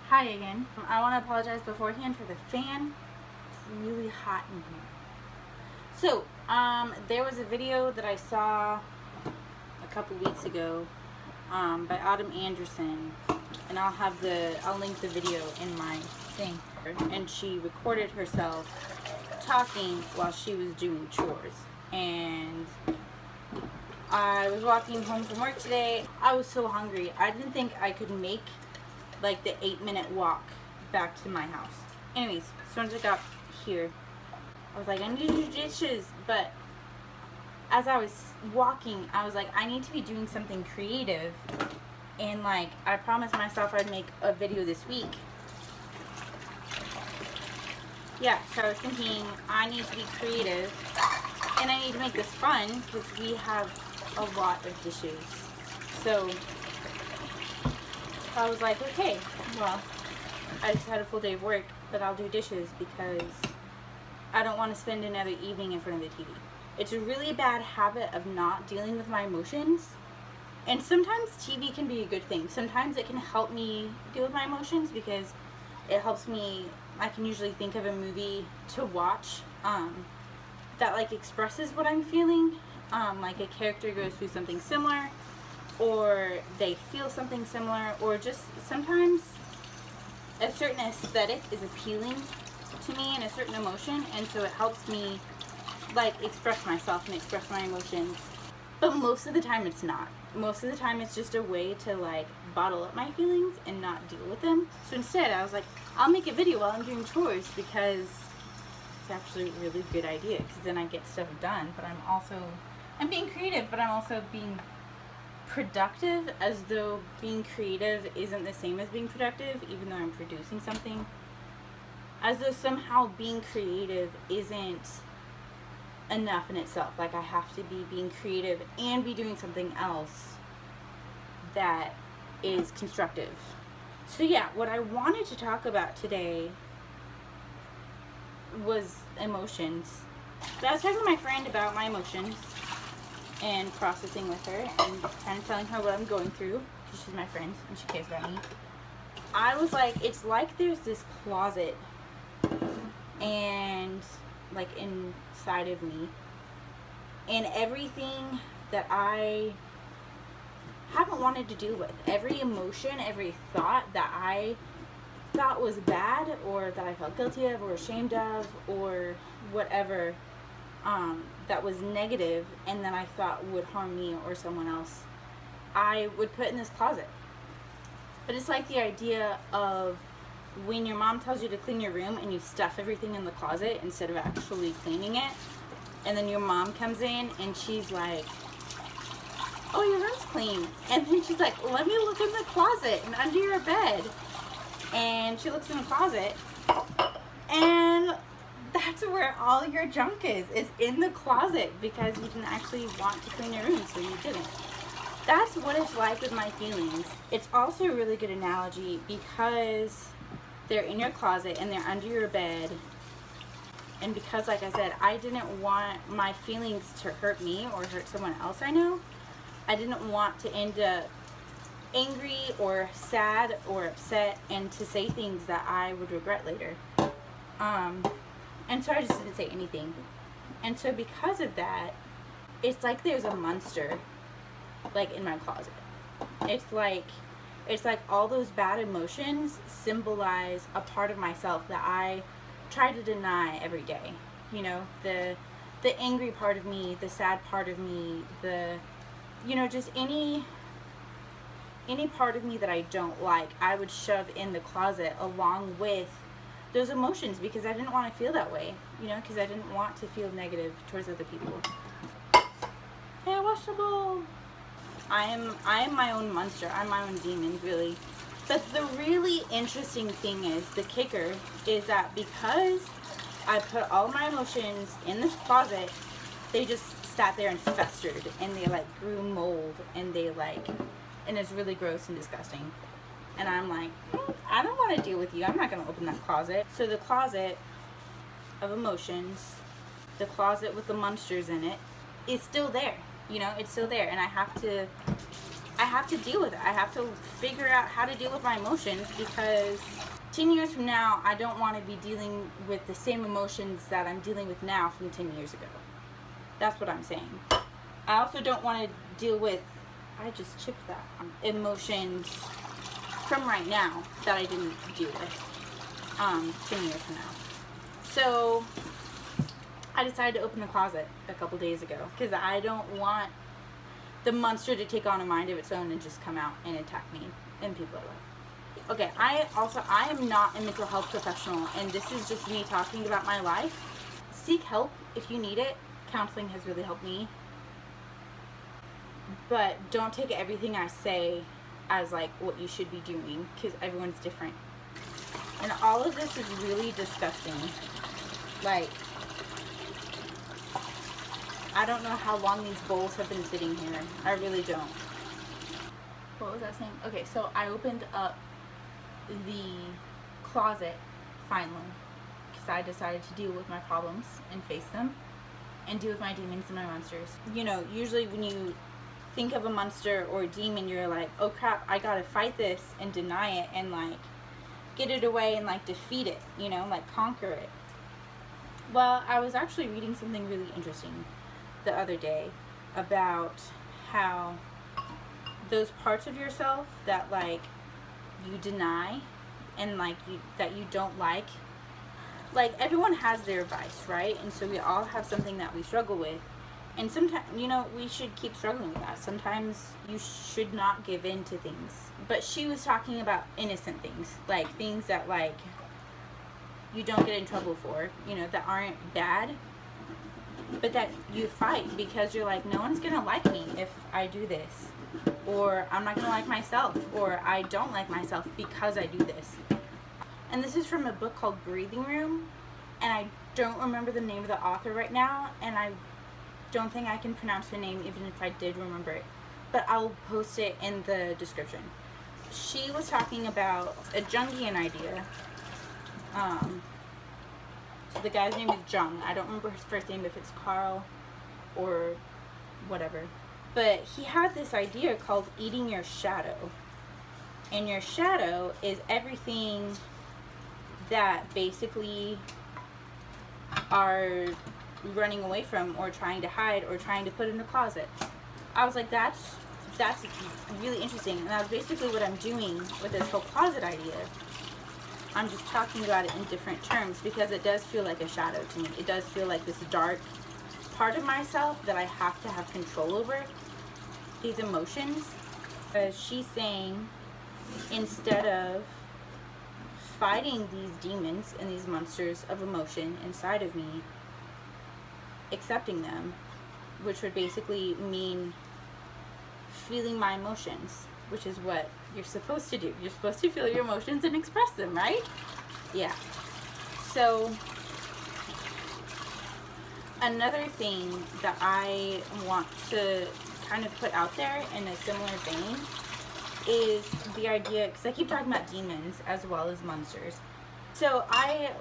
Hi again. I want to apologize beforehand for the fan. It's really hot in here. So, there was a video that I saw a couple weeks ago by Autumn Anderson, and I'll link the video in my thing. And she recorded herself talking while she was doing chores. And I was walking home from work today. I was so hungry. I didn't think I could make like the 8-minute walk back to my house. Anyways, as soon as I got here, I was like, I need to do dishes. But as I was walking, I was like, I need to be doing something creative. And like, I promised myself I'd make a video this week. Yeah, so I was thinking I need to be creative and I need to make this fun because we have a lot of dishes. So I was like, okay, well, I just had a full day of work, but I'll do dishes because I don't want to spend another evening in front of the TV. It's a really bad habit of not dealing with my emotions. And sometimes TV can be a good thing. Sometimes it can help me deal with my emotions because it helps me. I can usually think of a movie to watch that like expresses what I'm feeling. Like a character goes through something similar, or they feel something similar, or just sometimes a certain aesthetic is appealing to me and a certain emotion, and so it helps me like express myself and express my emotions. But most of the time it's not. Most of the time it's just a way to like bottle up my feelings and not deal with them. So instead I was like, I'll make a video while I'm doing chores because it's actually a really good idea because then I get stuff done, but I'm being creative, but I'm also being productive, as though being creative isn't the same as being productive, even though I'm producing something. As though somehow being creative isn't enough in itself. Like I have to be being creative and be doing something else that is constructive. So yeah, what I wanted to talk about today was emotions. So I was talking to my friend about my emotions and processing with her and kind of telling her what I'm going through because she's my friend and she cares about me. I was like, it's like there's this closet and like inside of me, and everything that I haven't wanted to deal with, every emotion, every thought that I thought was bad or that I felt guilty of or ashamed of or whatever, that was negative and that I thought would harm me or someone else, I would put in this closet. But it's like the idea of when your mom tells you to clean your room and you stuff everything in the closet instead of actually cleaning it, and then your mom comes in and she's like, oh, your room's clean, and then she's like, let me look in the closet and under your bed, and she looks in the closet and that's where all your junk is. It's in the closet because you didn't actually want to clean your room, so you didn't. That's what it's like with my feelings. It's also a really good analogy because they're in your closet and they're under your bed. And because, like I said, I didn't want my feelings to hurt me or hurt someone else I know. I didn't want to end up angry or sad or upset and to say things that I would regret later. And so I just didn't say anything. And so because of that, it's like there's a monster like in my closet. It's like all those bad emotions symbolize a part of myself that I try to deny every day. You know, the angry part of me, the sad part of me, just any part of me that I don't like, I would shove in the closet along with those emotions because I didn't want to feel that way, because I didn't want to feel negative towards other people. Hey, I washed the bowl. I am my own monster. I'm my own demon, really. But the really interesting thing is, the kicker is that because I put all my emotions in this closet, they just sat there and festered, and they like grew mold, and and it's really gross and disgusting. And I'm like, I don't want to deal with you. I'm not going to open that closet. So the closet of emotions, the closet with the monsters in it, is still there. It's still there. And I have to I have to deal with it. I have to figure out how to deal with my emotions, because 10 years from now, I don't want to be dealing with the same emotions that I'm dealing with now from 10 years ago. That's what I'm saying. I also don't want to deal with, I just chipped that, emotions from right now that I didn't deal with 10 years from now. So I decided to open the closet a couple days ago, because I don't want the monster to take on a mind of its own and just come out and attack me and people I love. Okay, I am not a mental health professional, and this is just me talking about my life. Seek help if you need it. Counseling has really helped me. But don't take everything I say as like what you should be doing, because everyone's different. And all of this is really disgusting. Like, I don't know how long these bowls have been sitting here. I really don't. What was I saying? Okay, so I opened up the closet finally, because I decided to deal with my problems and face them and deal with my demons and my monsters. You know, usually when you think of a monster or a demon, you're like, oh crap, I gotta fight this and deny it and like get it away and like defeat it, you know, like conquer it. Well, I was actually reading something really interesting the other day about how those parts of yourself that like you deny and like that you don't like everyone has their vice, right? And so we all have something that we struggle with, and sometimes, you know, we should keep struggling with that. Sometimes you should not give in to things. But she was talking about innocent things, like things that like you don't get in trouble for, you know, that aren't bad, but that you fight because you're like, no one's gonna like me if I do this, or I'm not gonna like myself, or I don't like myself because I do this. And this is from a book called Breathing Room, and I don't remember the name of the author right now, and I don't think I can pronounce her name even if I did remember it, but I'll post it in the description. She was talking about a Jungian idea. So the guy's name is Jung. I don't remember his first name, if it's Carl or whatever. But he had this idea called eating your shadow. And your shadow is everything that basically are running away from or trying to hide or trying to put in the closet. I was like, that's really interesting. And that's basically what I'm doing with this whole closet idea. I'm just talking about it in different terms because it does feel like a shadow to me. It does feel like this dark part of myself that I have to have control over, these emotions. She's saying, instead of fighting these demons and these monsters of emotion inside of me, accepting them, which would basically mean feeling my emotions, which is what you're supposed to do. You're supposed to feel your emotions and express them, right? Yeah. So another thing that I want to kind of put out there in a similar vein is the idea, because I keep talking about demons as well as monsters. So I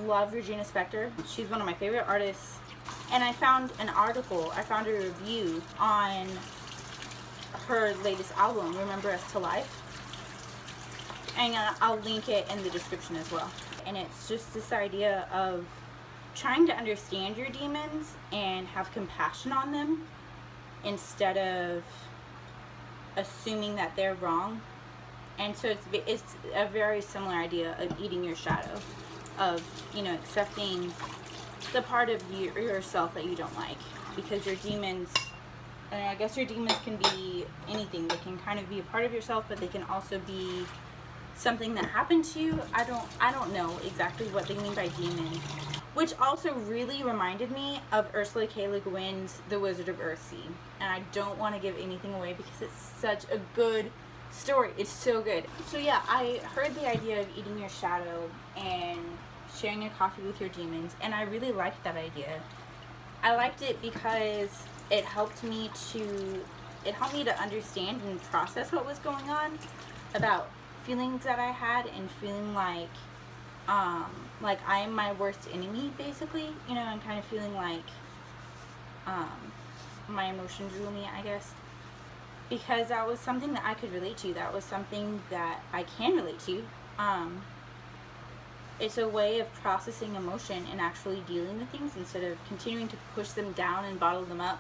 love Regina Spektor. She's one of my favorite artists. And I found an article, I found a review on her latest album, Remember Us to Life. And I'll link it in the description as well. And it's just this idea of trying to understand your demons and have compassion on them instead of assuming that they're wrong. And so it's a very similar idea of eating your shadow, of, you know, accepting the part of yourself that you don't like, because your demons, and I guess your demons can be anything. They can kind of be a part of yourself, but they can also be something that happened to you. I don't know exactly what they mean by demon, which also really reminded me of Ursula K. Le Guin's The Wizard of Earthsea. And I don't want to give anything away because it's such a good story. It's so good. So yeah, I heard the idea of eating your shadow and sharing a coffee with your demons, and I really liked that idea. I liked it because it helped me to understand and process what was going on about feelings that I had, and feeling like I am my worst enemy, basically, you know, and kind of feeling like my emotions rule me, I guess. because that was something that I could relate to. That was something that I can relate to. It's a way of processing emotion and actually dealing with things instead of continuing to push them down and bottle them up.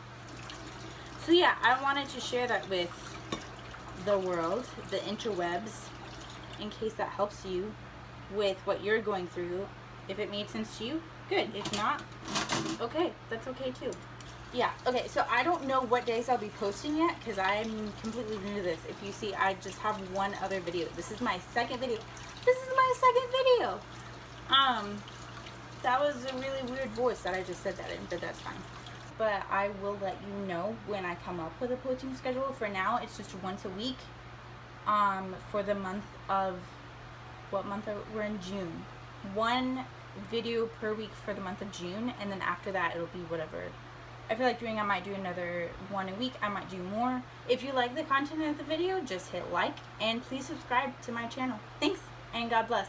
So yeah, I wanted to share that with the world, the interwebs, in case that helps you with what you're going through. If it made sense to you, good. If not, okay, that's okay too. Yeah, okay, so I don't know what days I'll be posting yet because I'm completely new to this. If you see, I just have one other video. This is my second video. That was a really weird voice that I just said that in, but that's fine. But I will let you know when I come up with a posting schedule. For now, it's just once a week. For the month of, what month we're in? June. One video per week for the month of June, and then after that it'll be whatever I feel like doing. I might do another one a week. I might do more. If you like the content of the video, just hit like and please subscribe to my channel. Thanks and God bless.